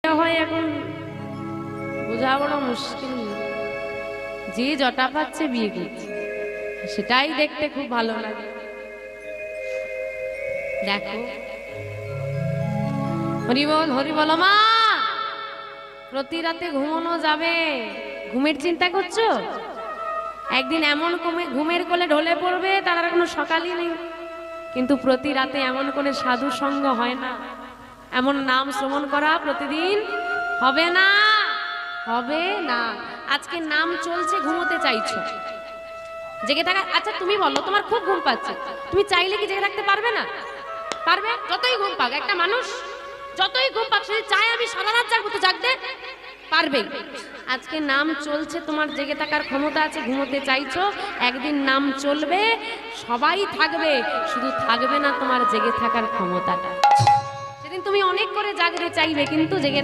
হয় এখন বোঝা বড় মুশকিল। যে জটা পাচ্ছে বিয়ে করছে, সেটাই দেখতে খুব ভালো লাগে। দেখো হরি বল মা, প্রতি রাতে ঘুমানো যাবে, ঘুমের চিন্তা করছো? একদিন এমন ঘুমের কোলে ঢলে পড়বে তার আর কোনো সকালই নেই। কিন্তু প্রতি রাতে এমন করে সাধু সঙ্গ হয় না, এমন নাম শ্রবণ করা প্রতিদিন হবে না, হবে না। আজকে নাম চলছে, ঘুমোতে চাইছো, জেগে থাকা। আচ্ছা তুমি বলো, তোমার খুব ঘুম পাচ্ছে, তুমি চাইলে কি জেগে থাকতে পারবে না? পারবে? যতই ঘুম পাক একটা মানুষ, যতই ঘুম পাক, যদি চায় আমি সারা রাত জাগবো তো জাগতে পারবে। আজকে নাম চলছে, তোমার জেগে থাকার ক্ষমতা আছে, ঘুমোতে চাইছো, একদিন নাম চলবে, সবাই থাকবে, শুধু থাকবে না তোমার জেগে থাকার ক্ষমতাটা। সেদিন তুমি অনেক করে জাগতে চাইবে, কিন্তু জেগে